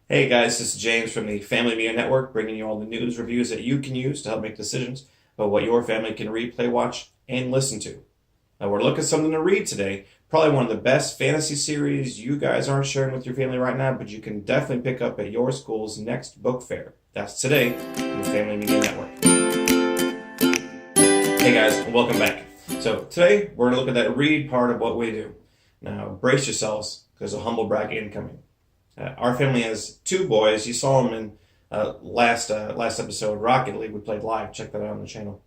Hey guys, this is James from the Family Media Network, bringing you all the news reviews that you can use to help make decisions about what your family can read, play, watch, and listen to. Now, we're looking at something to read today. Probably one of the best fantasy series you guys aren't sharing with your family right now, but you can definitely pick up at your school's next book fair. That's today on the Family Media Network. Hey guys, and welcome back. So today we're going to look at that read part of what we do. Now, brace yourselves, because a humble brag incoming. Our family has two boys. You saw them in last episode, Rocket League. We played live. Check that out on the channel.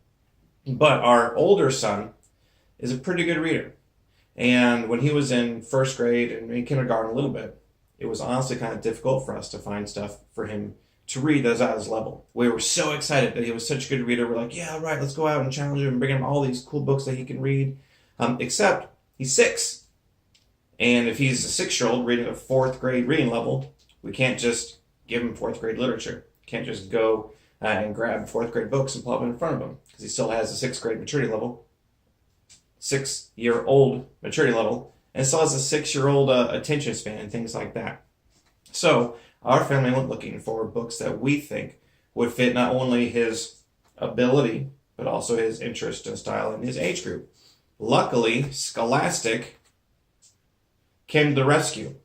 But our older son is a pretty good reader. And when he was in first grade and in kindergarten a little bit, it was honestly kind of difficult for us to find stuff for him to read that was at his level. We were so excited that he was such a good reader. We're like, yeah, all right, let's go out and challenge him and bring him all these cool books that he can read. Except he's 6. And if he's a 6-year-old reading a 4th grade reading level, we can't just give him 4th grade literature. Can't just go and grab 4th grade books and plop them in front of him, because he still has a 6th grade maturity level, 6-year-old maturity level, and still has a 6-year-old attention span and things like that. So our family went looking for books that we think would fit not only his ability, but also his interest and style and his age group. Luckily, Scholastic came to the rescue.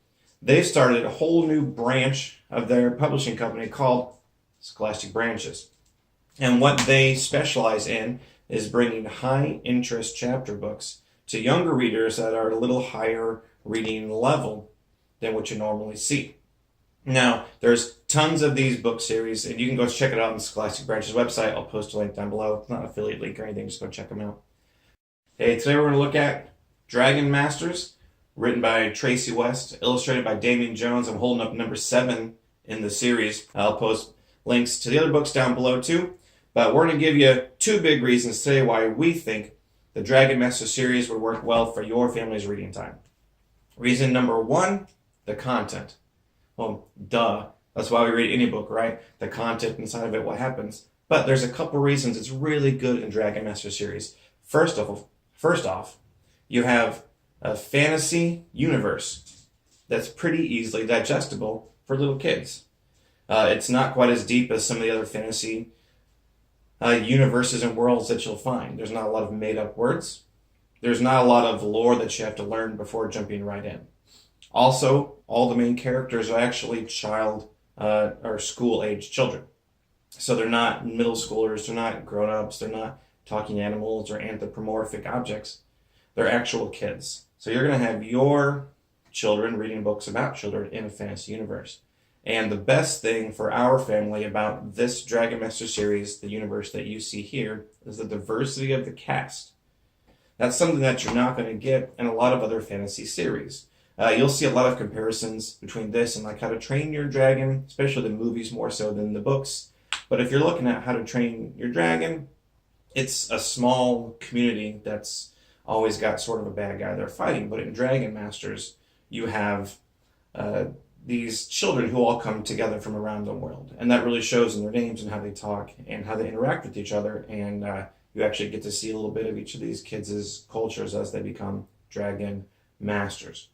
They started a whole new branch of their publishing company called Scholastic Branches. And what they specialize in is bringing high interest chapter books to younger readers that are at a little higher reading level than what you normally see. Now, there's tons of these book series, and you can go check it out on the Scholastic Branches website. I'll post a link down below. It's not an affiliate link or anything, just go check them out. Hey, today we're going to look at Dragon Masters, written by Tracy West, illustrated by Damian Jones. I'm holding up number 7 in the series. I'll post links to the other books down below too. But we're going to give you 2 big reasons today why we think the Dragon Master series would work well for your family's reading time. Reason number 1, the content. Well, duh. That's why we read any book, right? The content inside of it, what happens. But there's a couple reasons it's really good in Dragon Master series. First off, you have a fantasy universe that's pretty easily digestible for little kids. It's not quite as deep as some of the other fantasy universes and worlds that you'll find. There's not a lot of made-up words. There's not a lot of lore that you have to learn before jumping right in. Also, all the main characters are actually child or school-age children. So they're not middle schoolers, they're not grown-ups, they're not talking animals or anthropomorphic objects. They're actual kids. So you're going to have your children reading books about children in a fantasy universe. And the best thing for our family about this Dragon Master series, the universe that you see here, is the diversity of the cast. That's something that you're not going to get in a lot of other fantasy series. You'll see a lot of comparisons between this and like How to Train Your Dragon, especially the movies more so than the books. But if you're looking at How to Train Your Dragon, it's a small community that's always got sort of a bad guy they're fighting. But in Dragon Masters, you have these children who all come together from around the world. And that really shows in their names and how they talk and how they interact with each other. And you actually get to see a little bit of each of these kids' cultures as they become Dragon Masters.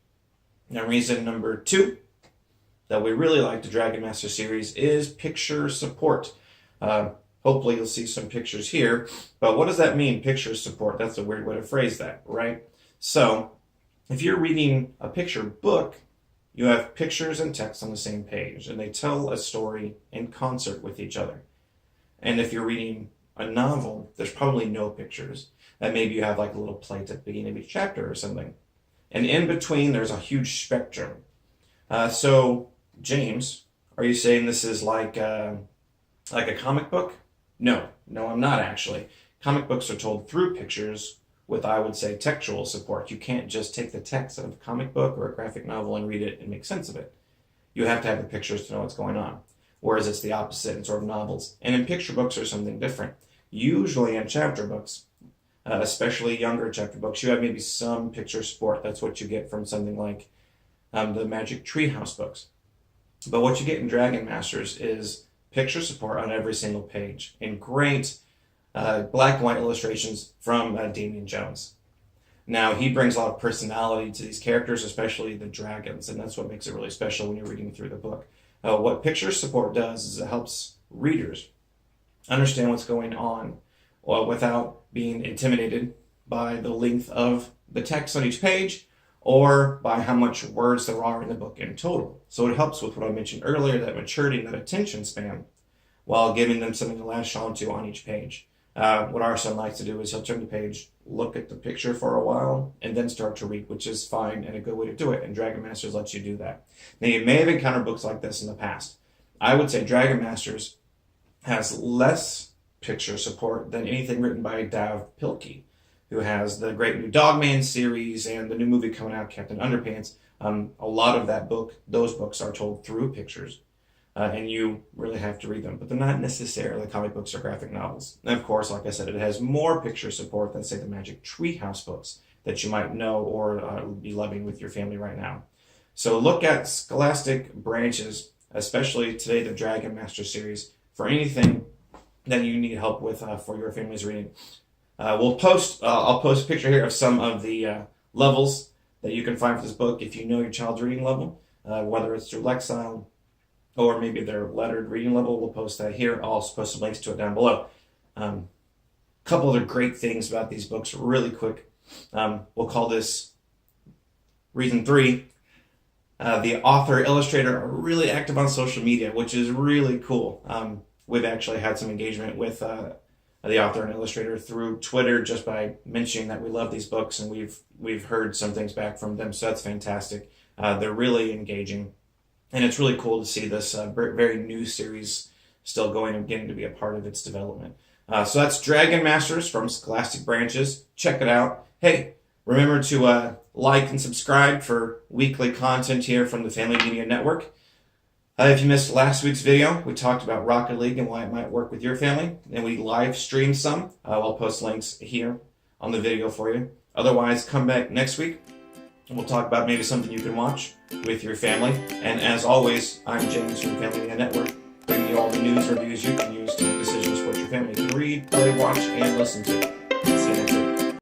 Now, reason number 2 that we really like the Dragon Master series is picture support. Hopefully you'll see some pictures here. But what does that mean, picture support? That's a weird way to phrase that, right? So if you're reading a picture book, you have pictures and text on the same page, and they tell a story in concert with each other. And if you're reading a novel, there's probably no pictures. And maybe you have like a little plate at the beginning of each chapter or something. And in between, there's a huge spectrum. So, James, are you saying this is like a comic book? No, I'm not actually. Comic books are told through pictures with, I would say, textual support. You can't just take the text of a comic book or a graphic novel and read it and make sense of it. You have to have the pictures to know what's going on. Whereas it's the opposite in sort of novels. And in picture books are something different. Usually in chapter books, especially younger chapter books, you have maybe some picture support. That's what you get from something like the Magic Treehouse books. But what you get in Dragon Masters is picture support on every single page and great black and white illustrations from Damian Jones. Now, he brings a lot of personality to these characters, especially the dragons, and that's what makes it really special when you're reading through the book. What picture support does is it helps readers understand what's going on without being intimidated by the length of the text on each page or by how much words there are in the book in total. So it helps with what I mentioned earlier, that maturity and that attention span, while giving them something to latch onto on each page. What our son likes to do is he'll turn the page, look at the picture for a while, and then start to read, which is fine and a good way to do it. And Dragon Masters lets you do that. Now, you may have encountered books like this in the past. I would say Dragon Masters has less picture support than anything written by Dav Pilkey, who has the great new Dogman series and the new movie coming out, Captain Underpants. A lot of those books are told through pictures. And you really have to read them, but they're not necessarily comic books or graphic novels. And of course, like I said, it has more picture support than, say, the Magic Treehouse books that you might know or be loving with your family right now. So look at Scholastic Branches, especially today the Dragon Master series, for anything that you need help with for your family's reading. I'll post a picture here of some of the levels that you can find for this book if you know your child's reading level, whether it's through Lexile or maybe their lettered reading level. We'll post that here. I'll also post some links to it down below. Couple other great things about these books really quick. We'll call this reason 3. The author, illustrator are really active on social media, which is really cool. We've actually had some engagement with the author and illustrator through Twitter just by mentioning that we love these books, and we've heard some things back from them, so that's fantastic. They're really engaging. And it's really cool to see this very new series still going and getting to be a part of its development. So that's Dragon Masters from Scholastic Branches. Check it out. Hey, remember to like and subscribe for weekly content here from the Family Media Network. If you missed last week's video, we talked about Rocket League and why it might work with your family. And we live streamed some. I'll post links here on the video for you. Otherwise, come back next week. We'll talk about maybe something you can watch with your family. And as always, I'm James from Family Media Network, bringing you all the news reviews you can use to make decisions for what your family can read, play, watch, and listen to.